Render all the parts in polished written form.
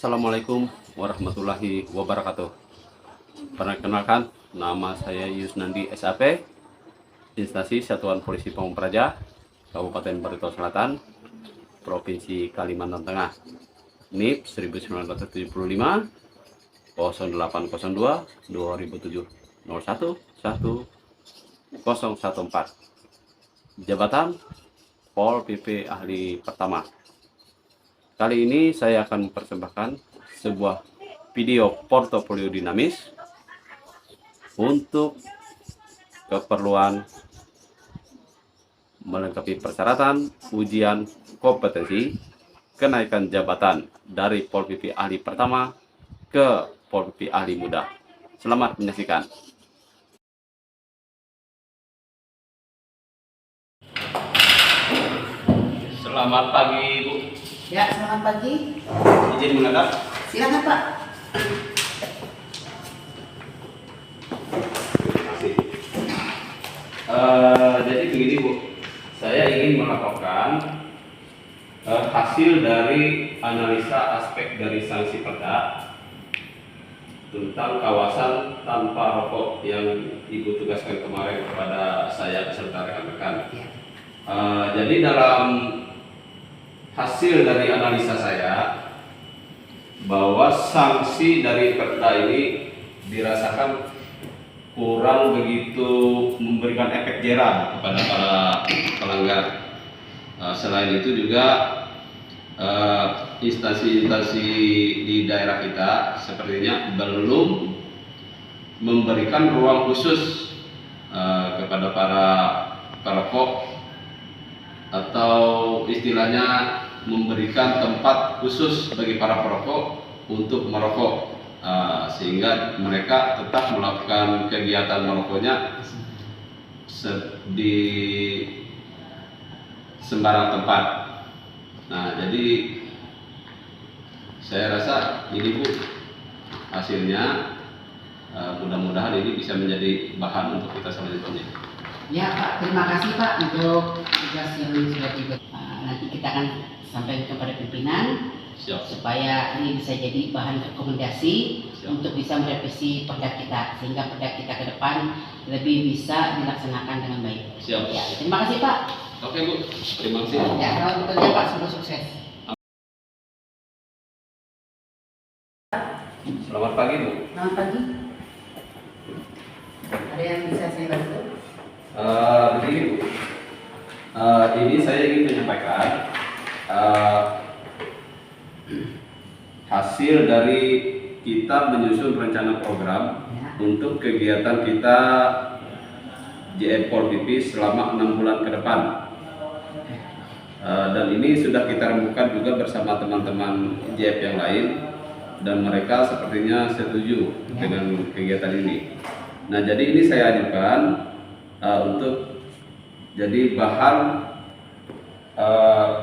Assalamualaikum warahmatullahi wabarakatuh. Perkenalkan, nama saya Yusnandi SAP, instansi Satuan Polisi Pamung Praja, Kabupaten Barito Selatan, Provinsi Kalimantan Tengah. NIP 1975 0802 2007 01 1014. Jabatan Pol PP Ahli Pertama. Kali ini saya akan mempersembahkan sebuah video portofolio dinamis untuk keperluan melengkapi persyaratan ujian kompetensi kenaikan jabatan dari Pol PP Ahli Pertama ke Pol PP Ahli Muda. Selamat menyaksikan. Selamat pagi, Bu. Ya, selamat pagi. Izin menghadap. Silakan, Pak. Terima kasih. Jadi begini, Bu. Saya ingin melaporkan hasil dari analisa aspek dari sanksi perda tentang kawasan tanpa rokok yang Ibu tugaskan kemarin kepada saya beserta rekan-rekan. Ya. Jadi dalam hasil dari analisa saya bahwa sanksi dari perda ini dirasakan kurang begitu memberikan efek jera kepada para pelanggar. Selain itu juga instansi-instansi di daerah kita sepertinya belum memberikan ruang khusus kepada para perokok, atau istilahnya memberikan tempat khusus bagi para perokok untuk merokok, sehingga mereka tetap melakukan kegiatan merokoknya di sembarang tempat. Nah, jadi saya rasa ini, Bu, hasilnya mudah-mudahan ini bisa menjadi bahan untuk kita selanjutnya. Ya, Pak. Terima kasih, Pak, untuk tugas yang sudah diberikan. Nanti kita akan sampaikan kepada pimpinan. Siap. Supaya ini bisa jadi bahan rekomendasi. Siap. Untuk bisa merevisi perda kita, sehingga perda kita ke depan lebih bisa dilaksanakan dengan baik. Siap. Ya, terima kasih, Pak. Oke, Bu. Terima kasih. Ya, selamat bekerja, Pak. Semoga sukses. Selamat pagi, Bu. Selamat pagi. Ada yang bisa saya bantu? Begini, Bu. Ini saya ingin menyampaikan hasil dari kita menyusun rencana program untuk kegiatan kita JM Pol PP selama 6 bulan ke depan. Dan ini sudah kita rembukan juga bersama teman-teman JF yang lain, dan mereka sepertinya setuju dengan kegiatan ini. Nah, jadi ini saya ajukan untuk jadi bahan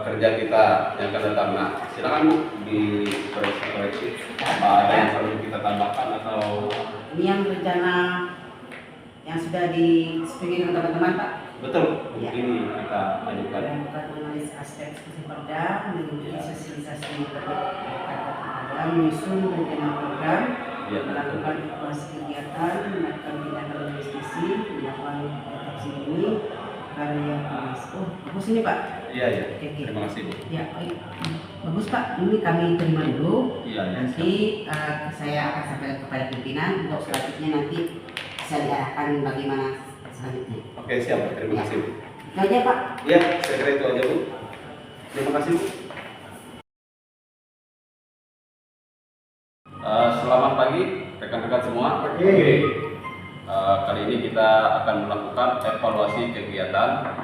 kerja kita yang akan datang. Nah, silakan, Bu, dikoreksi. Ada yang perlu kita tambahkan atau Ini yang rencana yang sudah disetujui dengan teman-teman, Pak. betul? Ya. Ini kita ajukan. Dan bukan analis aspek perda, menuju sosialisasi perda, menyusun rencana program, melakukan evaluasi kegiatan, melakukan tindakan logistik, melakukan otopsi ini, karya tulis. Oh, bagus ini, Pak. Iya, iya. Oke. Terima kasih, Bu. Ya, baik. Bagus, Pak. Ini kami terima dulu. Iya, iya. Nanti saya akan sampaikan kepada pimpinan untuk selanjutnya nanti bisa diarahkan bagaimana selanjutnya. Oke, siap. Terima kasih, Bu. Itu aja, Pak. Iya, saya kira itu aja, Bu. Terima kasih, Bu. Selamat pagi, rekan-rekan semua. Pagi. Kali ini kita akan melakukan evaluasi kegiatan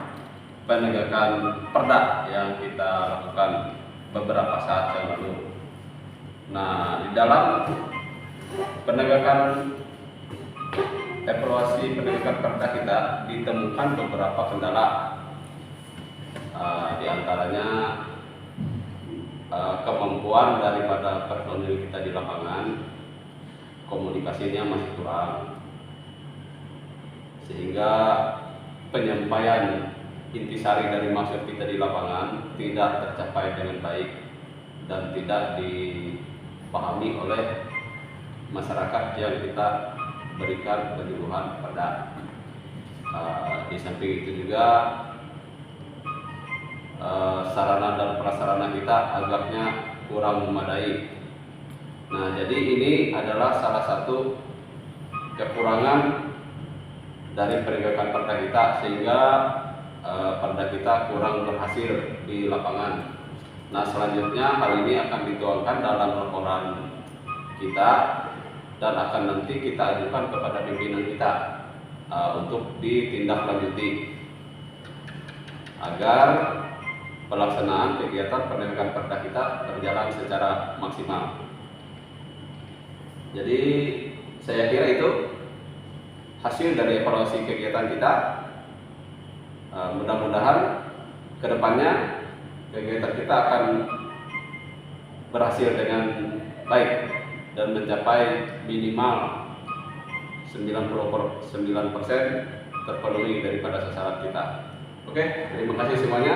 penegakan perda yang kita lakukan beberapa saat yang lalu. Nah, di dalam penegakan evaluasi penegakan perda kita ditemukan beberapa kendala. Di antaranya kemampuan daripada personil kita di lapangan, komunikasinya masih kurang, sehingga penyampaian intisari dari maksud kita di lapangan tidak tercapai dengan baik dan tidak dipahami oleh masyarakat yang kita berikan penyuluhan kepada. Di samping itu juga sarana dan prasarana kita agaknya kurang memadai. Nah, jadi ini adalah salah satu kekurangan dari penegakan perda kita, sehingga perda kita kurang berhasil di lapangan. Nah, selanjutnya hal ini akan dituangkan dalam laporan kita dan akan nanti kita ajukan kepada pimpinan kita untuk ditindaklanjuti agar pelaksanaan kegiatan penegakan perda kita berjalan secara maksimal. Jadi saya kira itu hasil dari evaluasi kegiatan kita. Mudah-mudahan kedepannya kegiatan kita akan berhasil dengan baik dan mencapai minimal 99% terpenuhi daripada sasaran kita. Oke, terima kasih semuanya.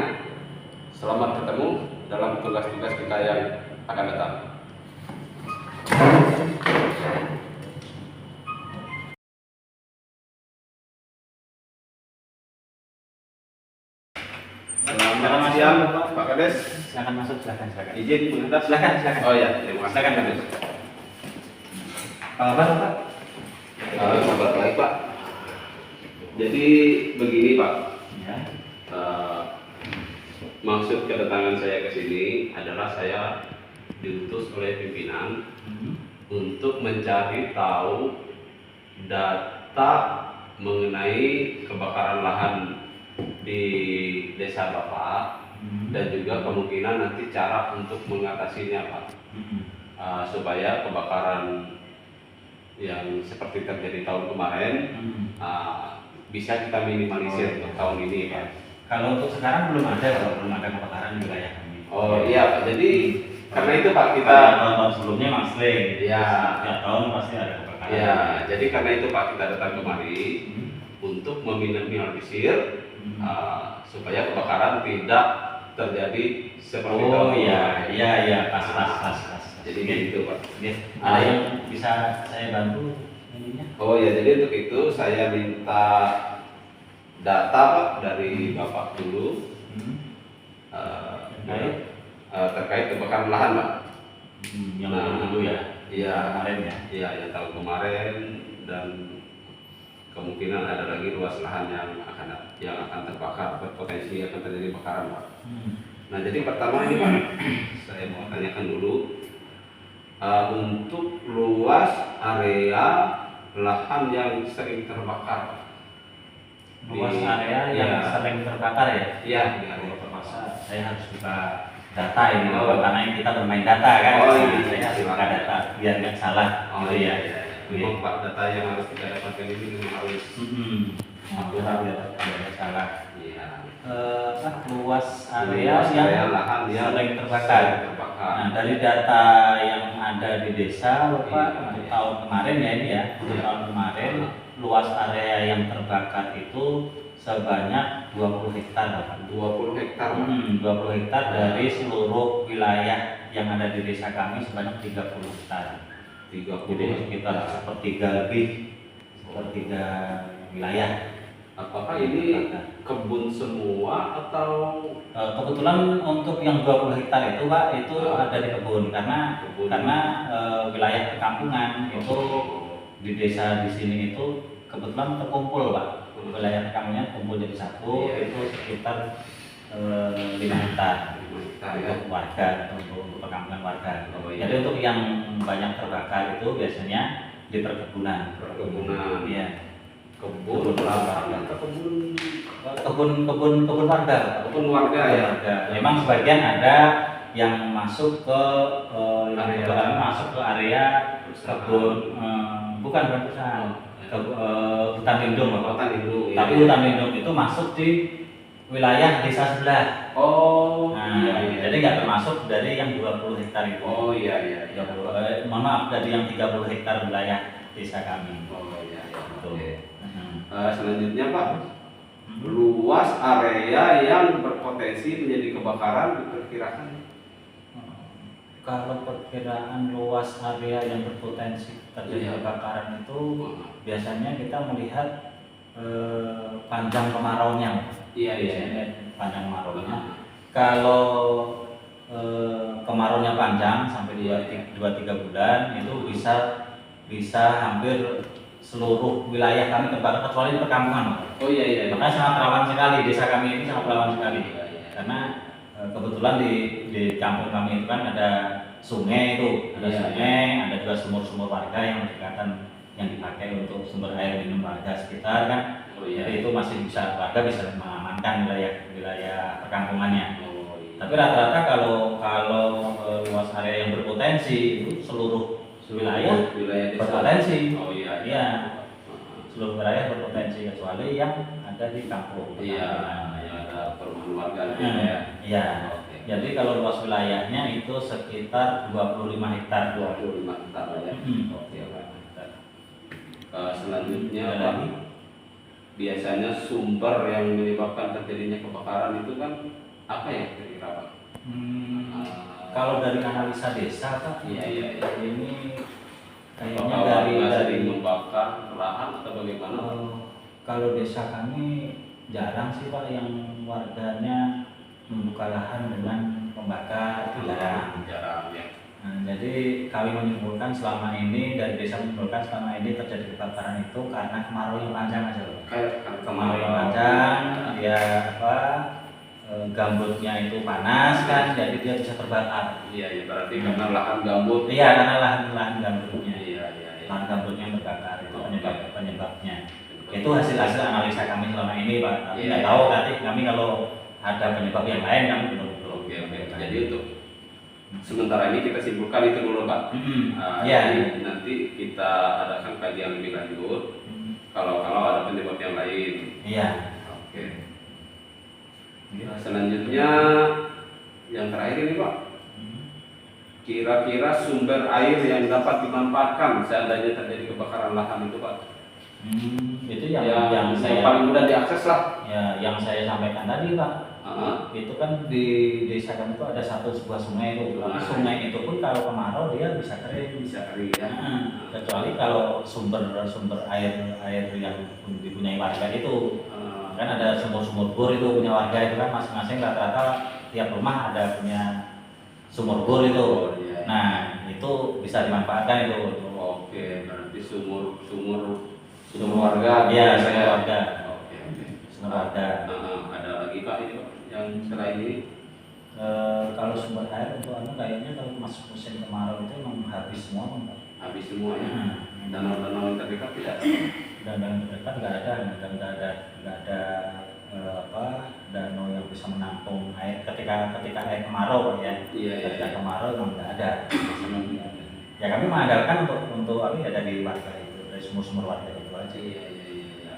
Selamat ketemu dalam tugas-tugas kita yang akan datang. Selamat siang, Pak Kades. Silakan masuk, silakan. Izin mengendas. Silakan. Oh ya, terima kasih. Silakan, Kades. Apa Pak? Kabar baik, Pak. Jadi begini, Pak. Ya. Maksud kedatangan saya ke sini adalah saya diutus oleh pimpinan untuk mencari tahu data mengenai kebakaran lahan di desa Bapak dan juga kemungkinan nanti cara untuk mengatasinya, Pak. Supaya kebakaran yang seperti terjadi tahun kemarin bisa kita minimalisir untuk tahun ini, Pak. Kalau untuk sekarang belum ada kebakaran di wilayah kami. Oh iya, Pak. Jadi karena itu, Pak, kita tahun sebelumnya masling. Ya. Setiap tahun pasti ada kebakaran. ya, jadi karena itu, Pak, kita datang kemari untuk meminimalisir supaya kebakaran tidak terjadi seperti tahun kemarin. Iya, pas. Jadi gitu, Pak. Ada yang bisa saya bantu ininya? Oh ya, jadi untuk itu saya minta data, Pak, dari Bapak dulu terkait kebakaran lahan, Pak. Yang dulu ya? Iya, Kemarin ya? Iya, yang tahun kemarin, dan kemungkinan ada lagi luas lahan yang akan terbakar, berpotensi akan terjadi kebakaran, Pak. Nah, jadi pertama ini, Pak, saya mau tanyakan dulu untuk luas area lahan yang sering terbakar, Pak. Luas area yang sering terbakar ya? Iya, di area Terpaksa saya harus buka data ini, Oh. karena ini kita bermain data kan? Oh, Jadi iya. saya harus buka data biar nggak salah. Oh Gitu iya, ya. memang, Pak, data yang harus kita dapatkan ini memang harus. Akurat biar nggak salah. Iya. Luas area Luas yang area lahan yang sering terbakar. terbakar. Nah, dari data yang ada di desa, Bapak, Iya. untuk tahun kemarin ya ini ya, untuk Iya. tahun kemarin luas area yang terbakar itu sebanyak 20 hektar, Bapak. 20 hektar, Pak. 20 hektar dari seluruh wilayah yang ada di desa kami sebanyak 30 hektar. 30. Jadi sekitar sepertiga wilayah. Apakah ini kebun semua atau Kebetulan untuk yang 20 hektar itu, Pak, itu ada di kebun karena Kebun. wilayah perkampungan itu di desa di sini itu kebetulan terkumpul, Pak. Wilayah perkampungan kumpul jadi satu, Iya. itu sekitar 5 hektar. ya? Untuk warga, untuk perkampungan warga. Oh, iya. Jadi untuk yang banyak terbakar itu biasanya di perkebunan. Perkebunan. Iya. Kebun kelapa atau Kebun warga. kebun warga ya? Warga. Memang sebagian ada yang masuk ke masuk ke area kebun bukan perusahaan hutan lindung, Bapak. Hutan lindung. Tapi iya. hutan lindung itu masuk di wilayah desa sebelah. Oh, Nah, iya. jadi nggak termasuk dari yang 20 hektar itu. Oh iya. 30, mohon maaf, dari yang 30 hektar wilayah desa kami. Oh iya. Gitu. Oke. Hmm. Selanjutnya, Pak, luas area yang berpotensi menjadi kebakaran diperkirakan Kalau perkiraan luas area yang berpotensi terjadi kebakaran itu biasanya kita melihat panjang kemaraunya. Iya. Panjang kemaraunya. Kalau kemaraunya panjang sampai 2-3 bulan itu bisa hampir seluruh wilayah kami terbakar kecuali di perkampungan. Oh iya. Makanya sangat rawan sekali, desa kami ini sangat rawan sekali. Karena kebetulan di kampung kami itu kan ada sungai itu, sungai, ada juga sumur-sumur warga yang berdekatan yang dipakai untuk sumber air minum warga sekitar kan. Jadi itu masih warga bisa mengamankan wilayah perkampungannya. Tapi rata-rata kalau luas area yang berpotensi itu seluruh wilayah berpotensi. Oh iya. Iya. Seluruh wilayah berpotensi kecuali yang ada di kampung. Iya, ada perumahan warga ya. Iya. Jadi kalau luas wilayahnya itu sekitar 25 hektar. 25 hektar ya. Oke. Selanjutnya Pak, biasanya sumber yang menyebabkan terjadinya kebakaran itu kan apa ya kira-kira Pak? Kalau dari analisa desa Pak, Iya. Ini kayaknya dari membakar lahan atau bagaimana? Kalau desa kami jarang sih Pak yang warganya membuka lahan dengan membakar, itu jarang ya. Nah, jadi kami menyimpulkan selama ini dari desa menyimpulkan selama ini terjadi kebakaran itu karena kemarau yang panjang aja Pak. Kemarau yang panjang, dia gambutnya itu panas kan, jadi dia bisa terbakar. Iya, berarti karena lahan gambut. Iya, karena lahan gambutnya. Iya. Lahan gambutnya yang terbakar itu penyebabnya. Itu hasil analisa kami selama ini Pak. Tapi nggak tahu nanti kami kalau ada penyebab yang lain kami belum. Oke. Jadi untuk sementara ini kita simpulkan itu dulu Pak. Jadi nanti kita adakan kajian lebih lanjut. Kalau ada penyebab yang lain. Iya. Oke. Selanjutnya yang terakhir ini Pak. Kira-kira sumber air yang dapat dimanfaatkan seandainya terjadi kebakaran lahan itu Pak? Itu yang saya paling mudah diakses lah. Ya, yang saya sampaikan tadi Pak. Itu kan di desa kami itu ada sebuah sungai itu. Tapi sungai itu pun kalau kemarau dia bisa kering. Ya. Kecuali kalau sumber air yang dipunyai warga itu. Kan ada sumur bor itu punya warga itu kan masing-masing rata-rata tiap rumah ada punya sumur bor itu. Nah, itu bisa dimanfaatkan itu. Oke, berarti sumur warga. Iya, sumur warga. Oke. Sumur warga. Ada lagi Pak ini Pak yang selain ini? Kalau sumber air untuk kayaknya kalau masuk musim kemarau itu memang habis semua Pak. Habis semua ya. Danau-danau yang terdekat tidak? Danau terdekat nggak ada danau yang bisa menampung air ketika air kemarau Pak ya. Iya. Ketika kemarau memang nggak ada. Ya kami mengandalkan untuk dari warga itu, dari sumur warga itu aja. Iya.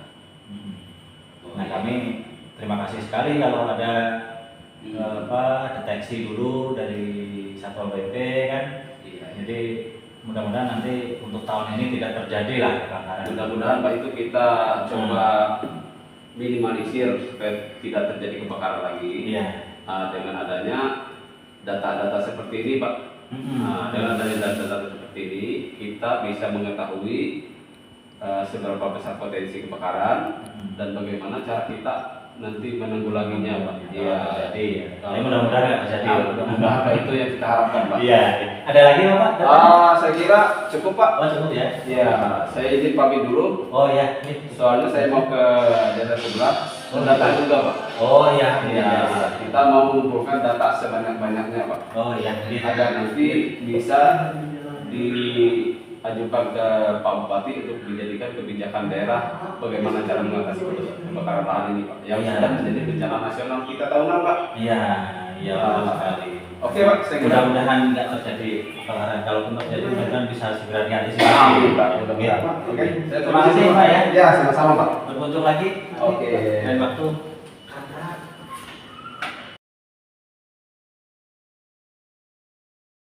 Nah kami terima kasih sekali kalau ada deteksi dulu dari Satpol PP kan. Iya. Jadi mudah-mudahan nanti untuk tahun ini tidak terjadi lah kebakaran. Mudah-mudahan Pak itu kita coba minimalisir supaya tidak terjadi kebakaran lagi. Iya. Dengan adanya data-data seperti ini Pak. Dengan adanya data-data seperti ini kita bisa mengetahui seberapa besar potensi kebakaran dan bagaimana cara kita nanti menanggulanginya Pak. Iya. Jadi mudah-mudahan nggak terjadi. Mudah-mudahan itu yang kita harapkan Pak. Iya. Ada lagi Pak? Saya kira cukup Pak. Oh cukup ya. Iya. Saya izin pamit dulu. Oh ya. Soalnya saya mau ke desa sebelah. Data juga Pak. Oh iya. Kita mau mengumpulkan data sebanyak-banyaknya Pak. Oh iya. Agar nanti bisa diajukan ke Pak Bupati untuk dijadikan kebijakan daerah bagaimana cara mengatasi kebakaran lahan ini Pak. Yang sudah menjadi bencana nasional kita tahunan Pak. Iya betul sekali. Oke Pak, saya kira mudah-mudahan nggak terjadi kebakaran. Kalau pun terjadi mudah-mudahan bisa segera diantisipasi. Amin Pak. Mudah-mudahan Pak. Oke. Terima kasih Pak ya. Ya sama-sama Pak. Berkunjung lagi. Oke. Lain waktu.